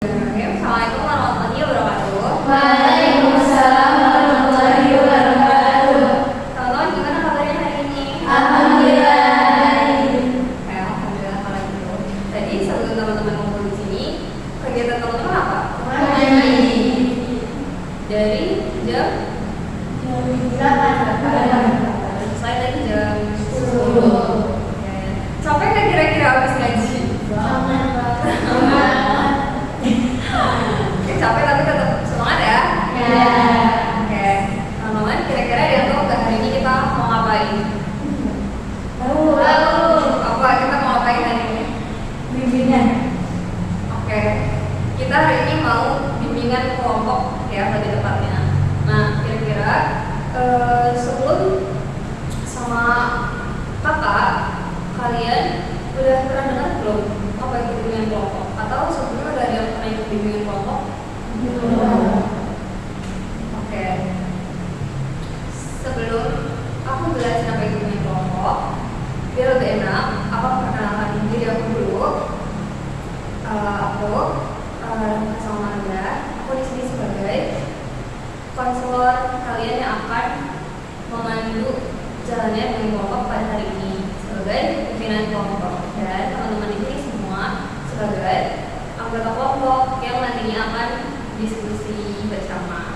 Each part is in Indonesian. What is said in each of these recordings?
Assalamualaikum warahmatullahi wabarakatuh. Waalaikumsalam warahmatullahi wabarakatuh. Teman-teman, gimana kabarnya hari ini? Alhamdulillah. Alhamdulillah kalau gitu. Tadi sebelum teman-teman ngumpul di sini, kegiatan teman-teman apa? Ngaji. Dari jam 8. selesai tadi jam 10. Capek nggak kira-kira habis ngaji? Capek tapi tetap semangat ya? Ya. Oke. Teman-teman, kira-kira ada yang tahu nggak hari ini kita mau ngapain? Tahu. Apa kita mau ngapain hari ini? Bimbingan. Oke, kita hari ini mau bimbingan kelompok ya lebih tepatnya. Nah, kira-kira sebelum sama kakak, kalian udah pernah dengar belum apa itu bimbingan kelompok? Atau sebelumnya udah ada yang pernah ikut bimbingan kelompok? Oke. Sebelum aku jelasin apa itu bimbingan kelompok, biar lebih enak, aku perkenalkan diri aku dulu. Aku sama Anda. Aku di sini sebagai konselor kalian yang akan memandu jalannya dengan kelompok pada hari ini sebagai pimpinan kelompok, dan teman-teman di sini semua sebagai anggota kelompok yang nantinya akan diskusi bersama.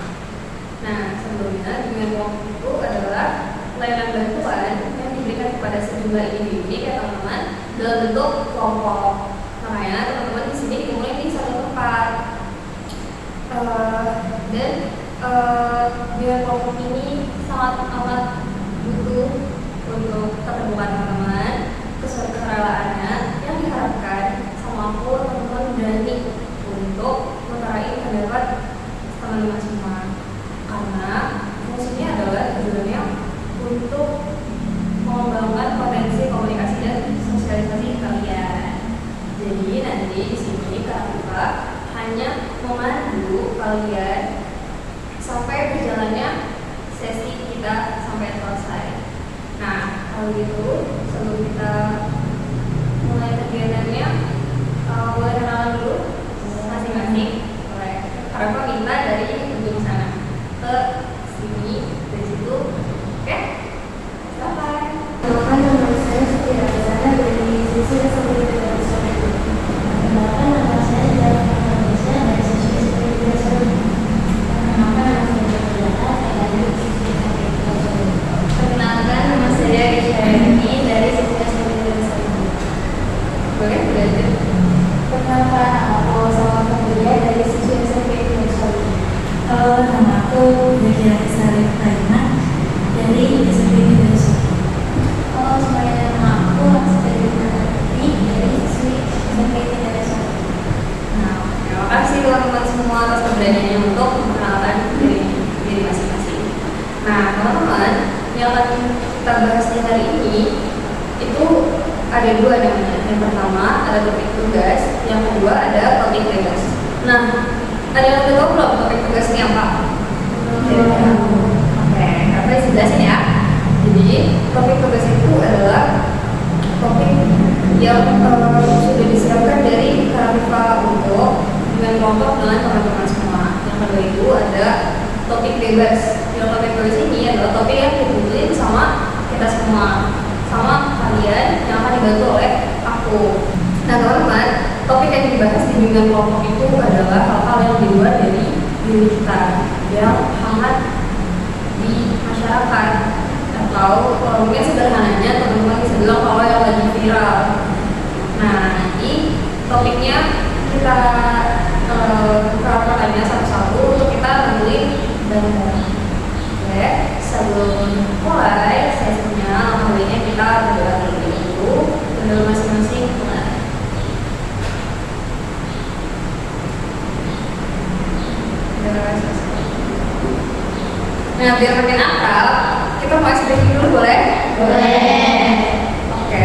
Nah, sebelumnya pimpinan kelompok itu adalah layanan bantuan yang diberikan kepada sejumlah individu ya teman-teman dalam bentuk kelompok. Makanya teman-teman di sini dimulai di satu tempat, dan biar kelompok ini sangat amat butuh untuk keterbukaan teman-teman, keserelaannya yang diharapkan sama aku teman-teman berani untuk mengutarakan pendapat teman-teman semua, karena fungsinya adalah tujuannya untuk mengembangkan potensi komunikasi dan sosialisasi kalian. Jadi nanti di sini kita hanya memandu kalian sampai berjalannya sesi kita sampai selesai. Nah, kalau gitu sebelum kita mulai kegiatannya, boleh kenalan dulu masing-masing. Boleh. Harap minta dari ujung sana ke sini, dari situ. Oke? Silakan. Nama saya Siti Razana dari sisi Sekolah Perkenalkan nama saya Jalan Indonesia dari sisi Sekolah. Perkenalkan nama saya Jaka dari sisi Sekolah. Perkenalkan nama saya Isyani dari sisi Sekolah. Boleh belajar. Perkenalkan aku sama Kemudian dari sisi Sekolah. Nama aku Dekia Sari Kaina dari SMP Indonesia. Halo semuanya, nama aku Astrid Nurhati dari sisi SMP Indonesia. Nah, terima kasih teman-teman semua atas keberaniannya untuk memperkenalkan diri masing-masing. Nah, teman-teman, yang akan kita bahas di hari ini itu ada dua namanya. Yang pertama ada topik tugas, yang kedua ada topik bebas. Nah, ada yang udah tahu belum topik tugas ini apa? Oke, apa yang jelasin ya. Jadi topik tugas itu adalah topik yang sudah disiapkan dari Karaviva untuk dengan kelompok dengan teman-teman semua. Yang kedua itu ada topik bebas. Yang topik bebas ini adalah topik yang dibutuhin sama kita semua, sama kalian yang akan dibantu oleh aku. Nah teman-teman, topik yang dibahas di bimbingan kelompok itu adalah hal-hal yang di luar dari diri kita, yang hangat di masyarakat, atau mungkin sederhananya teman-teman bisa bilang kalau yang lagi viral. Nah nanti topiknya kita perhatikannya satu-satu untuk kita tentuin bareng-bareng. Oke, sebelum mulai sesinya, alhamdulillah kita berdoa terlebih dahulu untuk masing-masing mulai. Nah, biar makin akrab, kita mau ekspresi dulu boleh? Boleh. Oke.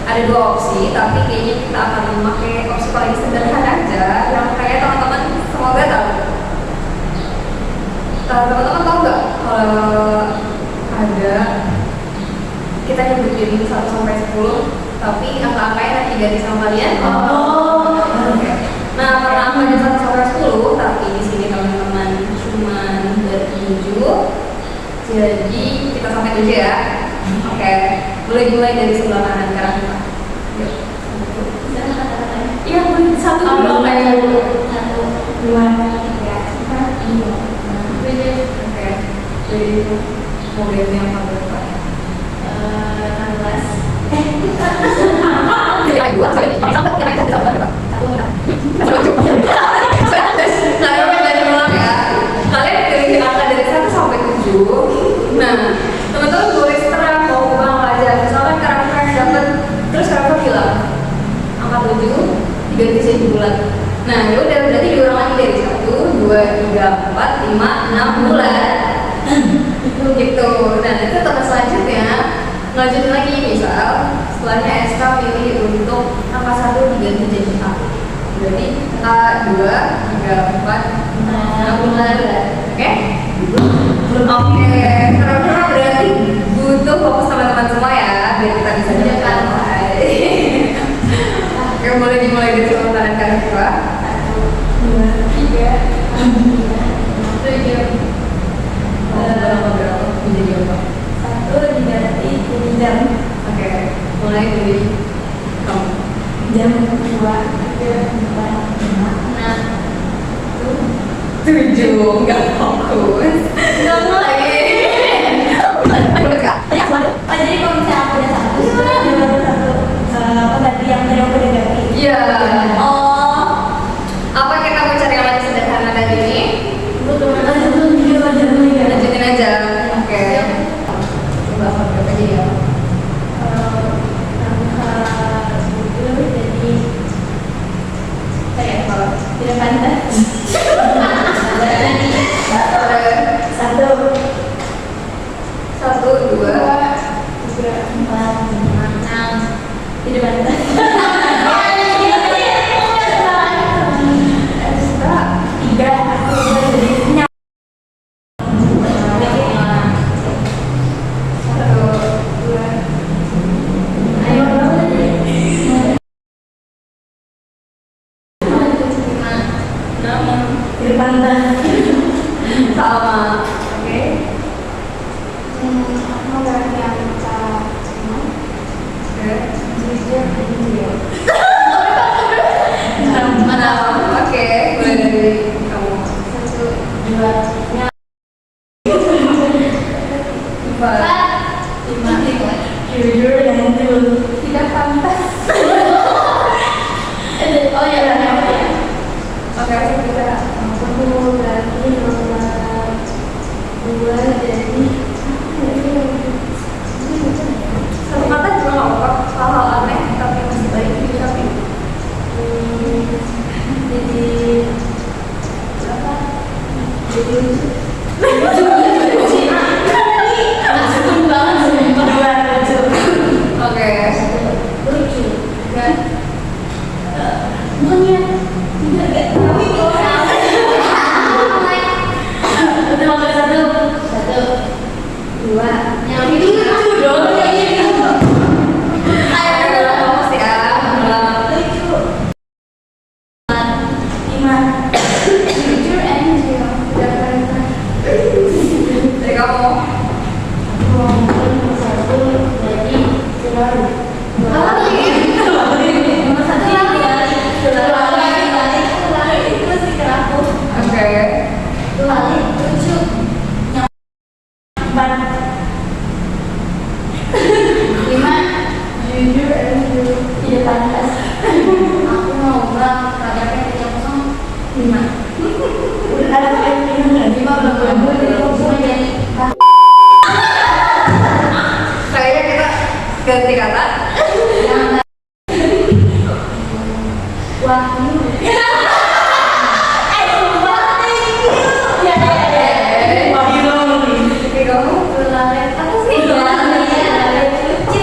Ada dua opsi, tapi kayaknya kita akan memakai opsi paling sederhana aja, yang kayak teman-teman semoga tahu. Teman-teman tahu nggak kalau ada kita kita nyebutin 1 sampai 10, tapi angka-angkanya nanti diganti sama kalian. Oke. Nah, karena angkanya 1 sampai 10, tapi di sini teman-teman cuma ber-7, jadi kita sampai 7 ya. Oke, mulai dari sebelah kanan sekarang kita. Yuk. Iya, boleh 1, 2, kayak dulu. 1, 2, 3, 4, 5. Oke, jadi modelnya apa berapa? 16. Kalian pilih angka dari 1 sampai 7. Nah, teman-teman boleh seterah mau ubah aja. Misalkan karakter dapat, terus karakter bilang angka 7 diganti jadi bulan. Nah, ya udah berarti diulang lagi dari 1, 2, 3, 4, 5, 6 bulan. Gitu. Nah, itu teman selanjutnya lanjutin lagi, misal setelahnya SK pilih untuk angka 1 diganti jadi A, berarti A 2, 3, 4, 6 bulan. Oke? Oke, karena berarti butuh fokus teman-teman semua ya, biar kita bisa jalan. Oke, boleh dimulai dari sementara kanan kita. 1, 2, 3, 4, 5, 7. Berapa menjadi apa? 1 diganti jadi jam. Oke, mulai dari kamu. Jam 2, 3, 4, 5, 6. 7, nggak fokus. Nggak mulai. Oh, jadi kalau misalnya aku udah 1, dia baru 1 pengganti yang tadi aku udah ganti. Iya. Oh, Apa kita mau cari yang lebih sederhana dari ini? Lanjutin aja. Oke. Coba pakai apa aja ya? angka 7 jadi kayak apa? Tidak pantas. 1, 1, 2, 3, 4, 5, 6. Tidak pantas. 3, aku udah jadi nyam. 1, 2. Ayo tidak pantas. sama. Oke. Aku mau ganti angka 5. Oke. Jujur ini. Mana? Oke, mulai dari kamu. 1, 2, 3, 4, 5. Jujur dan dulu tidak pantas. Oh ya, apa ya? Oke, kita Aku ganti nomor 2 jadi satu kata juga nggak apa-apa. Hal-hal aneh tapi masih baik diucapin. jadi berapa? Jadi lucu. Masukin banget sumpah. Oke. Lucu. Dan bukannya tidak tapi udah nomor 1, 2. Yang ini lucu dong. Yang ini lucu. Ayo, fokus ya. Lucu. 5. Jujur and zero. Tidak pernah. Dari kamu. Aku mau ngomong 1 jadi selalu. Nomor 1 selalu itu masih ke aku. Oke. Selalu lucu. 4, 5. Jujur and zero. Tidak pantas. Aku mau ubah kadarnya dari yang kosong 5. Udah ada yang 5 belum boleh semua jadi 4. Kayaknya kita ganti kata. Wahyu. Oke, kamu. Belalet apa sih? Belalet lucu.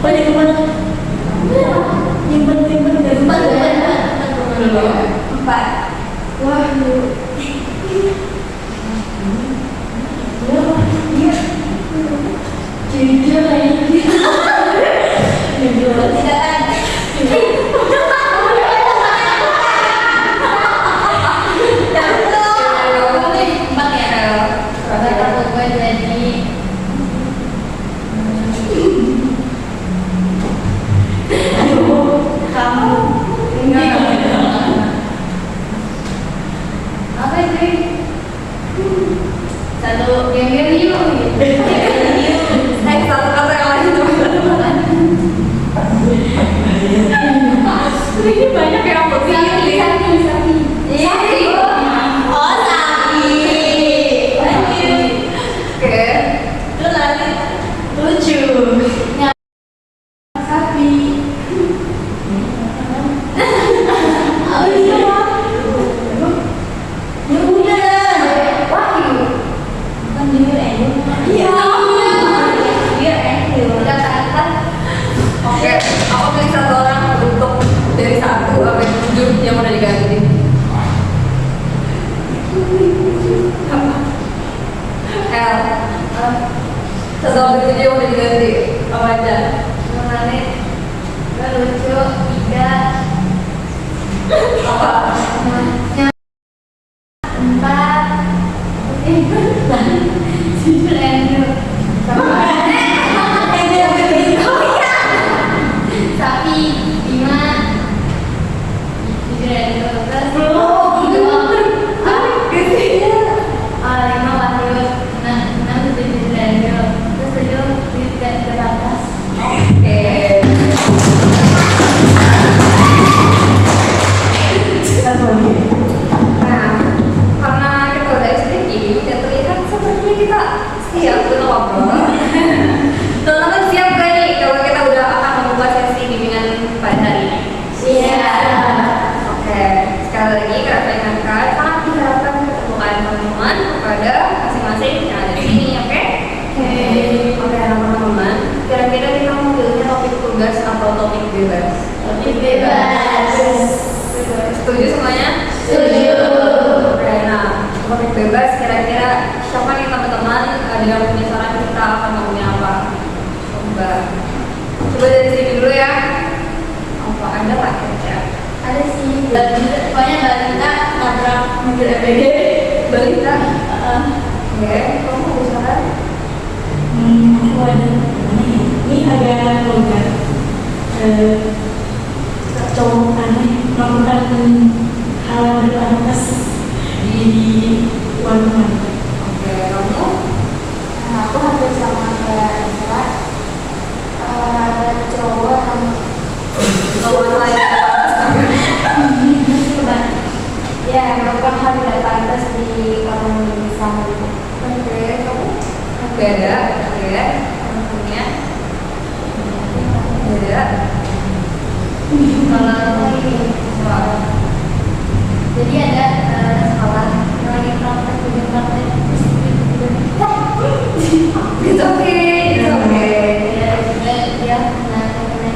Boleh kemana? Nyimpen dan Dulu. 4. Wahyu. satu game yuk gitu. Satu kata yang lain teman-teman. Ini banyak yang aku pilih. Sapi. Oh, sapi. Oke. Itu lagi lucu. Sapi. Oh iya. Ya udah. Wahyu. Bukan junior Endo. Iya. Junior Endo. Udah kan? Oke, aku pilih satu orang untuk dari 1 sampai 7 yang udah diganti. Apa? L. Satu sampai 7 yang udah diganti. Apa aja? Menarik. Lucu. 3. Apa? 4. Junior Endo. Sapi 5. Junior Endo. Terus 5 Wahyu. 6 Junior Endo. Terus 7 tidak terbatas. Oke. Nah, karena kita udah sedikit, udah terlihat sepertinya kita siap untuk ngobrol. Teman-teman siap gak nih kalau kita udah akan membuka sesi bimbingan pada hari ini? Oke, sekali lagi kami ingatkan sangat diharapkan keterbukaan teman-teman kepada masing-masing yang ada di sini, oke? Oke, teman-teman. Kira-kira kita mau pilihnya topik tugas atau topik bebas? Topik bebas. Setuju semuanya? Setuju. Oke, nah topik bebas kira-kira siapa nih teman-teman yang punya saran kita akan ngomongin apa? Coba dari sini dulu ya. Apa ada nggak kira-kira? Ada sih. Pokoknya balita nabrak mobil EPG. Balita? Oke, kamu mau saran? Aku ada mana ya? Ini agak vulgar. Cowok aneh melakukan hal yang berlantas di warung. Oke, kamu? Aku hampir sama kayak Isra. Ada cowok yang Kamu lain ya melakukan hal tidak pantas di orang bersama itu. Oke, kamu? Beda, oke. Punya? Beda. Kalau ini, jadi ada sekolah yang lagi praktek ujian praktek terus tiba-tiba It's okay, it's okay. dia kena saya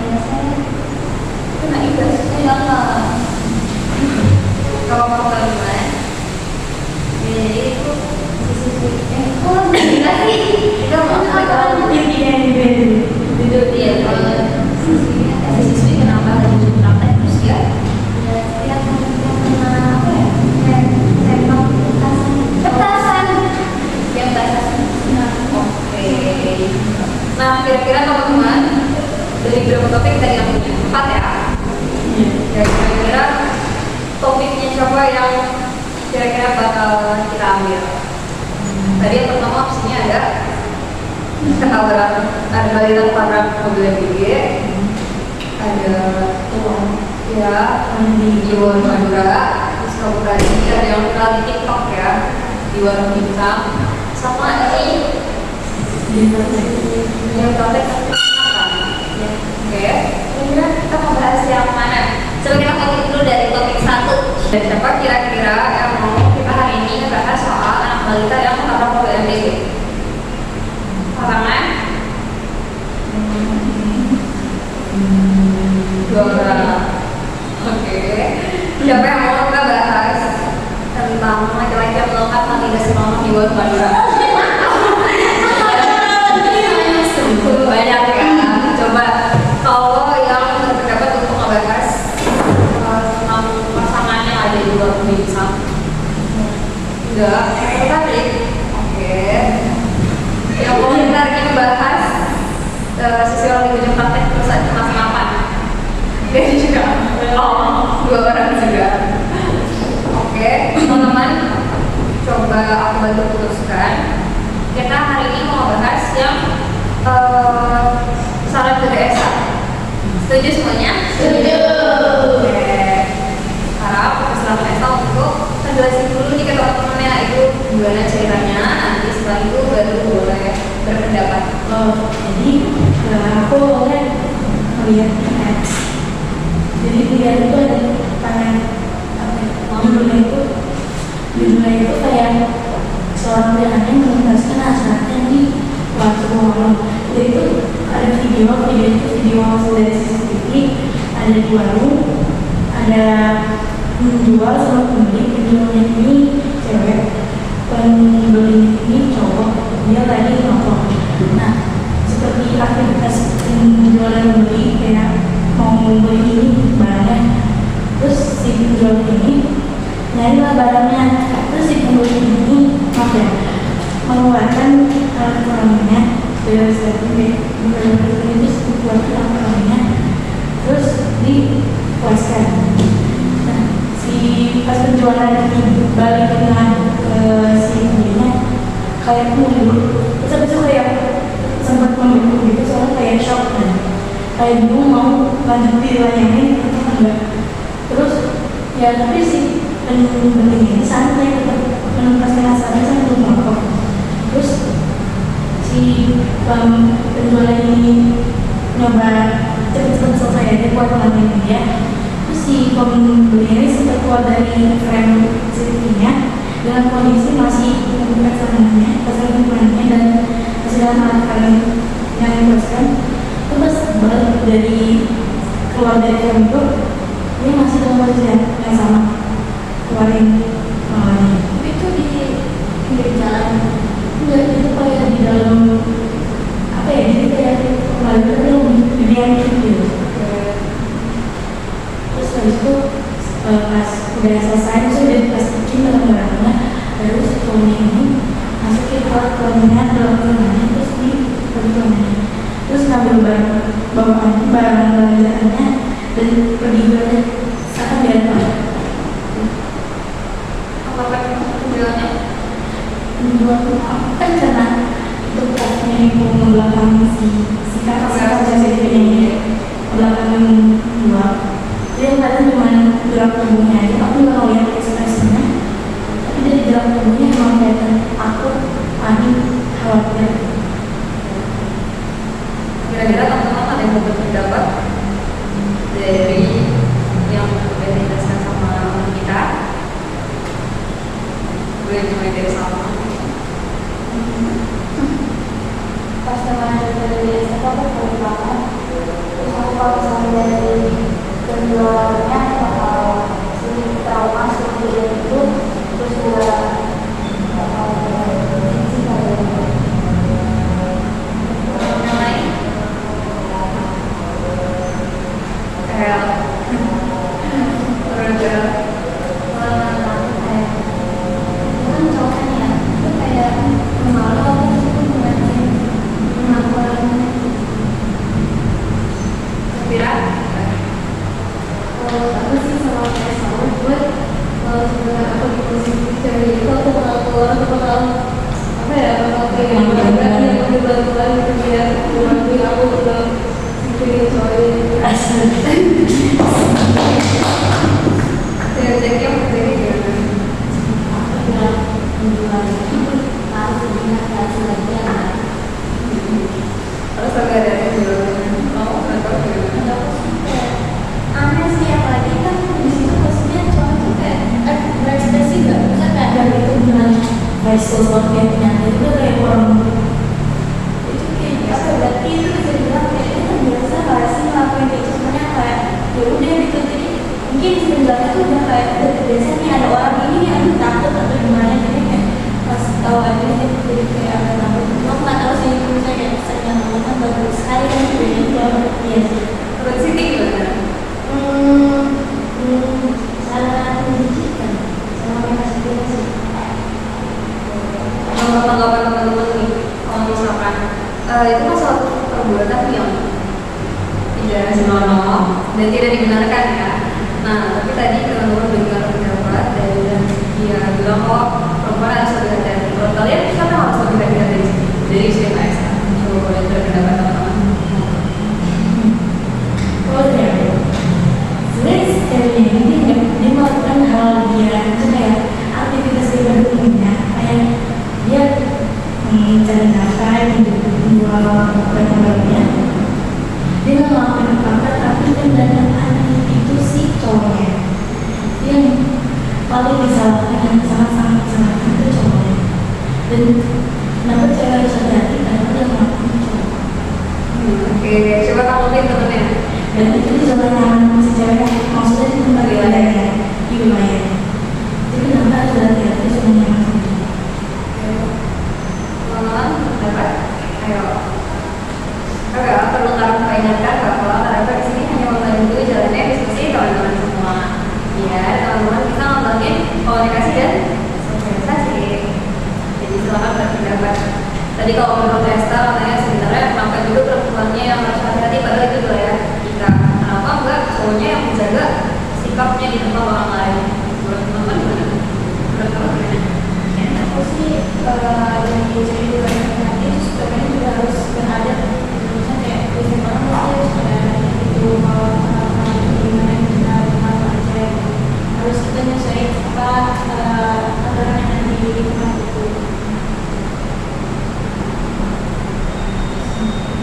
Kena ibas. enggak. Kalau kamu gimana? Jadi itu sisi kok gila sih? Kita mau apa? Itu dia. Kalau siswi kenapa harus praktek terus ya? Ya kena apa ya? Tembak petasan. Yang petasan. Oke. Nah, kira-kira teman-teman dari berapa topik tadi yang punya? 4 ya? Ya, kira-kira topiknya siapa yang kira-kira bakal kita ambil? Tadi yang pertama opsinya ada ketabaran, ada balita tabrak mobil MPG, ada ya di warung Madura, terus kamu tadi ada yang viral di TikTok ya, di warung bintang, sama ini yang praktek makan. Oke, kira kita mau bahas yang mana? Coba kita mulai dulu dari topik 1. Dan siapa kira-kira yang mau kita hari ini bahas soal anak balita yang menabrak mobil MPG? Pasangan? 2 orang. Oke. Siapa yang mau kita bahas tentang laki-laki yang melakukan hal tidak senonoh di warung Madura? Banyak ya. Coba kalau yang berpendapat untuk ngebahas tentang pasangan yang ada di warung bintang. Enggak, tertarik. Oke. Yang mau kita ingin bahas sisi orang di ujung praktek terus ada mas mapan. Dan juga 2 orang juga. Oke, teman-teman, coba aku bantu putuskan. Kita hari ini mau bahas yang saran dari Esa. Setuju semuanya? Setuju. Oke. Harap Profesor Esa untuk jelasin dulu nih ke teman-temannya itu gimana ceritanya. Nanti setelah itu baru boleh berpendapat. Oh, jadi aku awalnya melihat teks. Jadi dia itu ada kayak judulnya itu kayak seorang penyanyi menuntaskan hasratnya di waktu malam. Jadi itu ada video itu video dari CCTV, ada di warung, ada menjual sama pembeli. Penjualnya ini cewek, pembelinya ini cowok, dia lagi nongkrong. Nah, seperti aktivitas penjual dan pembeli kayak mau membeli ini barangnya, terus si penjual ini nyarilah barangnya, terus si pembeli ini mengeluarkan alat kelaminnya dari setting terus mengeluarkan alat kelaminnya, terus dipuaskan. Nah, si pas penjualan ini balik dengan si pembelinya kayak mundur, terus habis itu kayak sempat membeku gitu, soalnya kayak shock kan, kayak bingung mau lanjut dilayani atau enggak. Terus ya tapi si pembeli ini santai tetap menuntaskan hasratnya sambil merokok. Terus si penjual ini nyoba cepet-cepet selesai aja buat ngelamin dia. Terus si pembeli ini sempat keluar dari frame CCTV-nya dengan kondisi masih membuka celananya, dan masih dalam alat kalian yang dipuaskan. Terus balik dari keluar dari frame itu, ini masih dalam kondisi yang sama, keluarin malahnya. Itu di pinggir jalan. Enggak, itu kayak di dalam apa ya, jadi kayak kembali ke dunia gitu. Terus habis itu pas udah selesai, terus udah diplastikin barang-barangnya, baru si cowoknya ini masukin alat kelaminnya dalam kelaminnya, terus di kelaminnya, terus ngambil barang belanjaannya dan pergi belajar sangat biasa. Apakah penjualnya? Menjual kan karena untuk tasnya itu membelakangi si kakak ini belakang jual. Dia kadang cuma gerak tubuhnya aja, aku nggak ngeliat ekspresinya, tapi dari gerak tubuhnya emang kelihatan takut, panik, khawatir. Kira-kira teman-teman ada yang mau berpendapat dari yang udah dijelaskan sama kita? Boleh mulai dari sama. Pas teman dari SMP aku paling banget. Terus aku kalau misalnya dari penjualnya bakal sedikit trauma seperti itu. Terus juga bakal benci kali ya. Yang lain? Kayak terus agak ada yang mau atau gimana? Aneh sih, apalagi kan di situ posisinya cowok tuh kayak berekspresi nggak bisa kayak Dan itu dengan facial software ternyata itu kayak orang itu kayak apa berarti itu bisa dibilang kayak itu kan biasa nggak sih ngelakuin kayak itu, sebenarnya kayak ya udah gitu. Jadi mungkin sebenarnya tuh udah kayak udah terbiasa nih ada orang ini nih, aduh takut atau gimana, jadi kayak pas tahu aja jadi kayak agak takut. Cuma nggak tahu sih itu misalnya kayak sering yang kan baru sekali kan sebenarnya itu iya sih. Menurut Siti gimana? Sangat menjijikan sama mereka sendiri sih. Tanggapan teman-teman nih, kalau misalkan itu kan suatu perbuatan yang tidak senonoh dan tidak dibenarkan ya. Nah, tapi tadi teman-teman dengar pendapat dan dia bilang kok perempuan harus lebih hati-hati. Menurut kalian siapa yang harus lebih hati-hati? mencari nafkah, menjual barang-barangnya. Dia nggak ngelakuin apa-apa, tapi kedatangan itu si cowoknya. Dia yang paling disalahkan dan sangat-sangat disalahkan itu cowoknya. Dan kenapa cewek harus hati-hati karena dia ngelakuin cowok. Oke, coba kamu lihat temennya. Dan itu di zona nyaman si cewek, maksudnya di tempat wilayahnya, di wilayahnya. Jadi kenapa harus hati-hati zona nyaman sama cowok? Teman-teman, dapat? Ayo. Oke, perlu kalian ingatkan bahwa Karafa di sini hanya membantu jalannya diskusi teman-teman semua. Ya, teman-teman bisa ngembangin komunikasi dan sosialisasi. Jadi silakan berpendapat. Tadi kalau menurut Esther katanya sebenarnya kenapa juga perempuannya yang harus hati-hati, padahal itu dulu ya kita. Kenapa enggak cowoknya yang menjaga sikapnya di tempat orang lain? Menurut teman-teman gimana? Menurut kamu gimana? Ya, aku sih yang jadi juga hati itu sebenarnya juga harus beradab. Misalnya kayak biasanya orang pasti harus beradab gitu, kalau gimana kita kenal aja harus kita nyesuaiin apa aturan yang ada di tempat itu.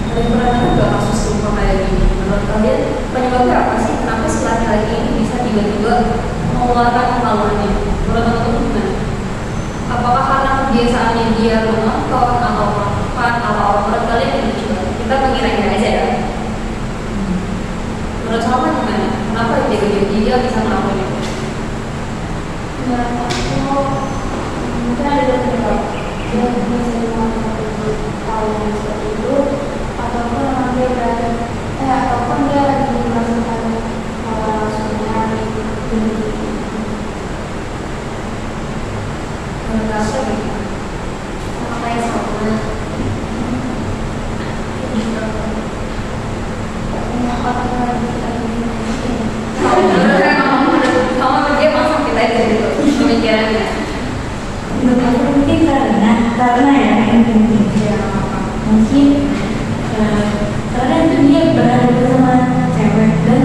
Kalian pernah dengar nggak kasus serupa kayak gini? Menurut kalian penyebabnya apa sih? Kenapa si laki-laki ini bisa tiba-tiba mengeluarkan kemaluannya? Menurut teman-teman gimana? Apakah karena kebiasaannya dia menonton atau makan atau menurut kalian itu juga? Kita mengira-ngira aja ya. Menurut kamu gimana? Kenapa dia bisa melakukan itu? Menurut aku mungkin ada dua penyebab. Dia mungkin sering tahu yang seperti itu, ataupun memang dia berada ataupun dia lagi merasakan sebenarnya ini. Menurut aku gimana? Sama kayak sama apa lagi kita ini Kamu dia masuk kita aja gitu pemikirannya. Menurut aku mungkin karena ya mungkin karena itu dia berada bersama cewek dan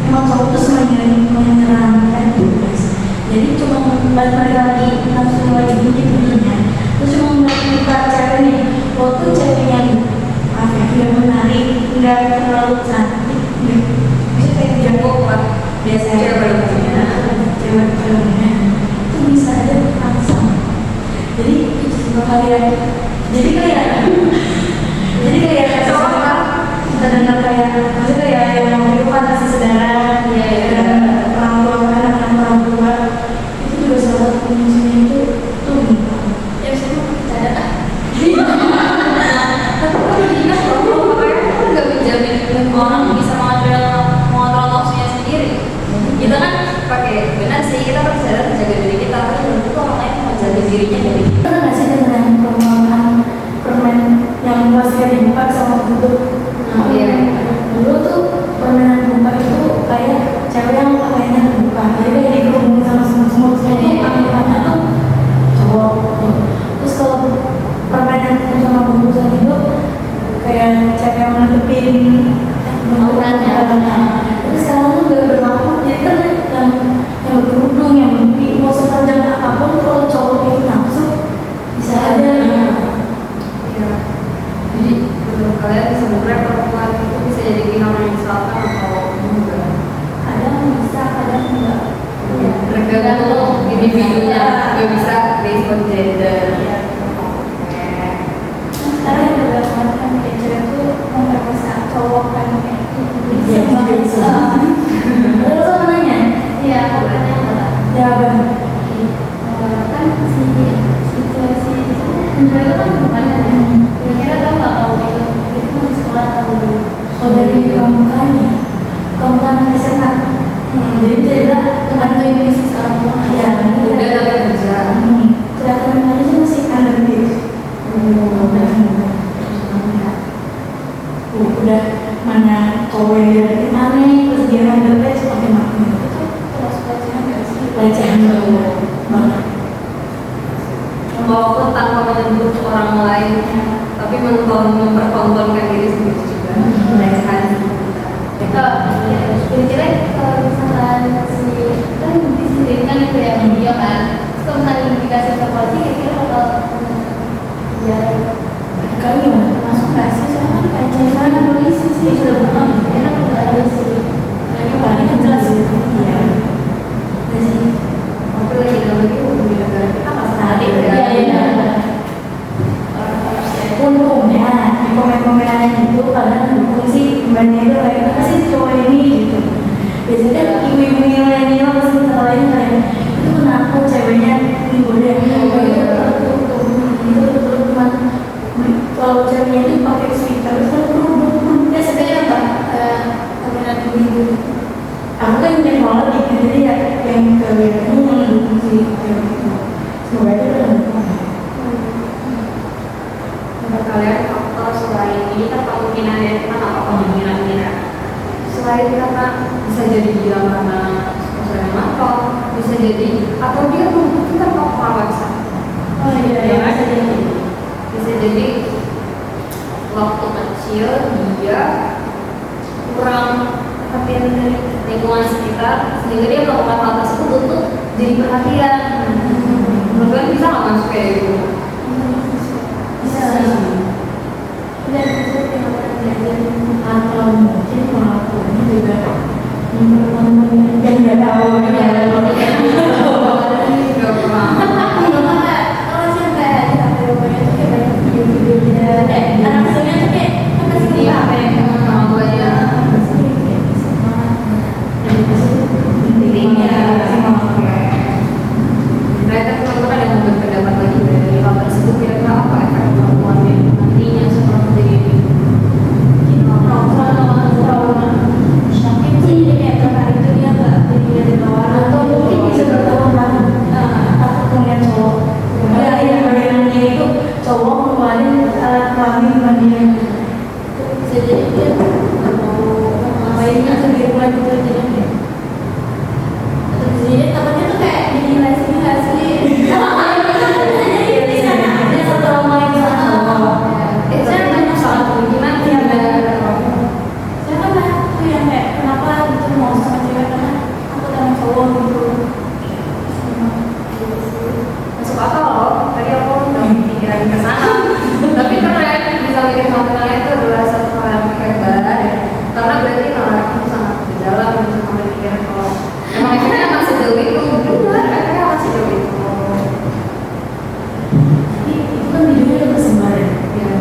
emang cowok tuh semakin menyeramkan tugas. Jadi cuma balik lagi langsung lagi bunyi-bunyinya, terus cuma ngeliat cewek nih, lo tuh cewek yang apa ya, tidak menarik, nggak terlalu cantik, bisa kayak jago buat biasanya cewek barunya itu bisa aja langsung. Jadi jadi kayak terdengar kayak maksudnya kayak yang itu fantasi saudara dan orang tua itu juga salah satu kuncinya itu tuh ya bisa bercanda kan? Tapi kalau dinas kalau pakaian nggak menjamin orang bisa mengontrol nafsunya sendiri. Kita kan pakai benar sih, kita kan sadar menjaga diri kita, tapi belum tentu orang lain mau menjaga dirinya dari kita. pernah nggak sih dengan permen yang plastiknya dibuka sama tutup? Oh iya. Dulu tuh permainan dibuka itu kayak cewek yang pakaiannya terbuka, jadi kayak dikerubungin sama semut-semut, jadi panggilannya tuh cowok. Terus kalau permainan sama bungkusan itu kayak cewek yang nutupin Auratnya. Terus sekarang tuh gak berlaku, jadi kan yang berkerudung, yang mimpi mau sepanjang apapun kalau cowok itu nafsu bisa aja. Iya. Jadi menurut kalian sebenarnya perempuan itu bisa jadi pihak yang disalahkan atau enggak? Kadang bisa, kadang enggak. Ya, Tergantung individunya, nggak bisa based on gender. sekarang yang berlaku kan kayak cewek tuh memperkosa cowok kan kayak Iya, bisa. Terus apa nanya? iya aku tanya apa Ya benar. kan si situasi itu sebenarnya kan bukan ya kira-kira tau nggak kalau itu kan di sekolah tahu dulu Oh dari pramukannya, pramukaan SMA. Jadi cerita teman tuh ini sih sekarang tuh ya. Udah dapat kerja. Kelihatan aja masih underage. Udah mana cowok yang dia aneh, terus dia underage pakai makin itu terus pelecehan nggak sih pelecehan banget. Walaupun tanpa menyebut orang lain, tapi mempertontonkan diri sendiri juga. Pelecehan. kita kira-kira kalau misalkan si kan disediakan itu ya video kan terus kalau misalnya dikasih ke polisi kira-kira bakal ya Kalian gimana? Masuk nggak sih? Soalnya kan kayak cari polisi sih sudah pernah. Enak nggak ada sih. Lagi paling kan jelas gitu. Iya. Nggak sih. Aku lagi dalam lagi di negara kita nggak Nah, sadar iya, iya. Untungnya di komen-komenan itu kadang dukung sih mbaknya itu kayak apa sih cowok ini gitu. Biasanya kan ibu-ibu milenial pasti ngetawain kayak itu kenapa ceweknya liburnya itu teman kalau ceweknya itu pakai speaker terus kan kerudungnya sebenarnya apa komenan ibu-ibu. Aku kan teknologi jadi ya yang ceweknya mendukung si cewek itu. Semoga itu mendukung. Menurut kalian faktor selain ini kan kemungkinannya kita nggak apa kemungkinannya selain karena bisa jadi dia karena sosial motor bisa jadi atau dia membutuhkan pengawasan. Oh iya, Ya kan? bisa jadi. Bisa jadi waktu kecil dia kurang perhatian dari lingkungan sekitar sehingga dia melakukan hal tersebut untuk jadi perhatian. Menurut kalian bisa nggak masuk kayak gitu? Bisa dan itu yang akan diajarin atau mungkin pelakunya juga teman-teman yang nggak tahu ya Nggak pernah. kalau sih kayak di HP rumahnya tuh kayak banyak video-videonya anak kecilnya tuh kayak kan masih di HP Sama gue aja. Ternyata teman-teman ada yang berpendapat lagi dari hal tersebut kira-kira apa efek perempuannya nantinya setelah menjadi ini. mungkin sih dia kayak tertarik tuh dia nggak jadi dari luar atau mungkin bisa bertahan takut ngeliat cowok ya yang bayangannya itu cowok ngeluarin alat kelamin dia bisa jadi dia nggak mau ngapainnya tuh di rumah gitu jadi dia atau bisa jadi takutnya tuh kayak dinilai sih jadi di sana ada satu trauma yang sama Saya banyak soal kemungkinan saya kan banyak tuh yang kayak kenapa gitu mau sama cewek karena aku sama cowok gitu masuk akal loh. Tadi aku udah pikiran ke sana. Tapi keren bisa mikir kemungkinan itu adalah satu hal yang hebat ya. Karena berarti nalar itu sangat berjalan untuk memikirkan kalau emang efeknya akan sejauh itu. Benar, efeknya akan sejauh itu. tapi itu kan videonya udah tersebar ya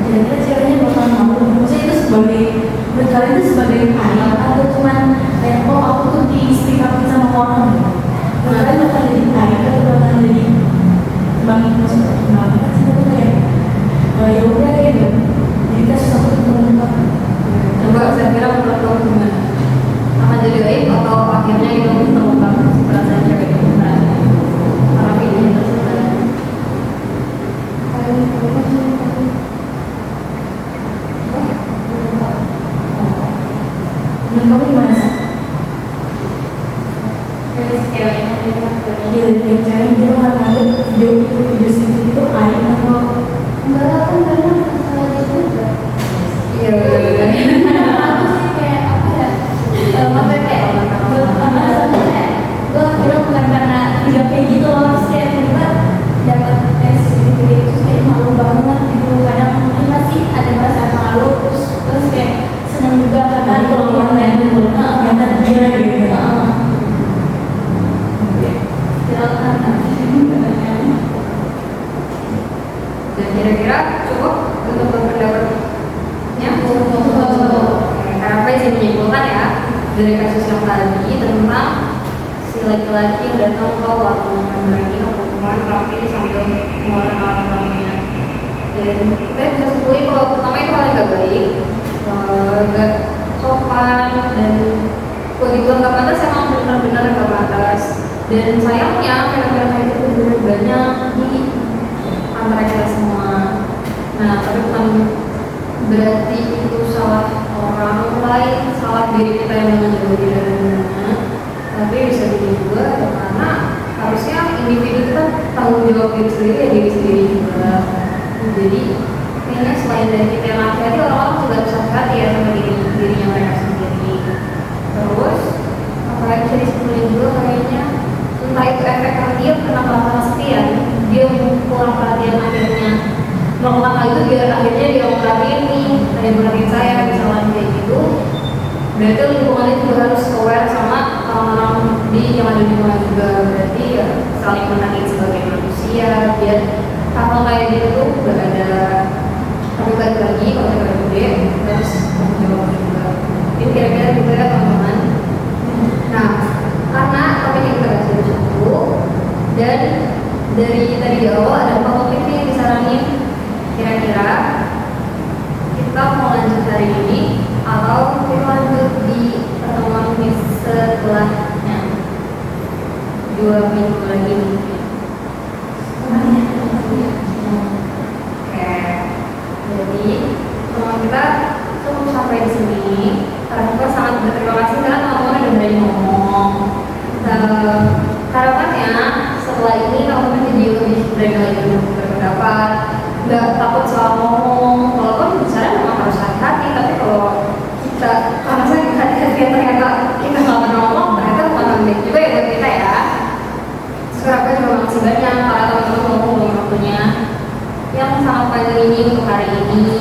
kira-kira ceweknya bakal mau maksudnya itu sebagai menurut kalian itu sebagai anak atau cuman kayak oh aku tuh di speak up sama orang gitu menurut kalian bakal jadi anak atau bakal jadi bangin maksudnya kenapa kan sih aku kayak ya udah gitu jadi kita susah untuk mengungkap Coba saya kira menurut kamu gimana? Akan jadi baik atau akhirnya itu menemukan perasaan cewek itu benar? Karena videonya tersebar. menurut kamu gimana sih? Iya, dari cewek dia bakal ngambil video itu air atau Enggak lah, kan karena masalah dia juga. Iya. Aku sih kayak apa ya? Maksudnya kayak alasannya kayak gue akhirnya bukan karena dia kayak gitu loh, terus kayak tiba-tiba dapat tes gitu terus kayak malu banget gitu. Kadang mungkin pasti ada perasaan malu, terus kayak seneng juga karena kalau orang lain itu ternyata dia gitu Dan kira-kira cukup untuk berpendapatnya? Karena apa sih menyimpulkan ya dari kasus yang tadi tentang si laki-laki yang datang ke warung member ini kemudian rapi sambil mengeluarkan alat kelaminnya. Dan kita bisa simpulin kalau pertama itu hal yang gak baik, gak sopan dan kalau dibilang gak pantas emang benar-benar gak pantas. Dan sayangnya film-film kayak itu benar banyak di antara kita semua. Nah, tapi bukan berarti itu salah orang lain, salah diri kita yang menjauhi dari sana. Tapi bisa jadi juga ya, karena harusnya individu itu kan tanggung jawab diri sendiri ya diri sendiri juga. Jadi kayaknya selain dari kita yang hati-hati, orang-orang juga harus hati-hati ya sama dirinya mereka sendiri. Terus apalagi bisa disimpulin juga kayaknya entah itu efek karena dia kena kesepian, dia kurang perhatian akhirnya melakukan hal itu biar akhirnya dia merhatiin nih, ada yang merhatiin saya misalnya kayak gitu. Berarti lingkungan itu juga harus aware sama orang-orang yang ada di lingkungan juga. Berarti ya saling menghargai sebagai manusia biar hal kayak gitu tuh gak ada. Tapi balik lagi kalau kita udah gede harus tanggung jawab juga. Ini kira-kira juga ya teman-teman. Nah, karena topik yang kita bahas itu cukup dan dari tadi di awal ada 4 topik nih yang disaranin. Kira-kira kita mau lanjut hari ini atau kita lanjut di pertemuan setelahnya 2 minggu lagi mungkin. Oke, jadi teman kita cukup sampai di sini. Kita sangat berterima kasih karena teman-teman udah berani ngomong. Harapannya setelah ini teman-teman jadi lebih berani lagi untuk berpendapat, nggak takut salah ngomong. Walaupun bicara memang harus hati-hati, tapi kalau kita karena saya hati-hati ternyata kita nggak pernah ngomong, ternyata bukan baik juga ya buat kita ya. Sekarang juga makasih banyak para teman-teman ngomong waktunya yang sangat panjang ini untuk hari ini.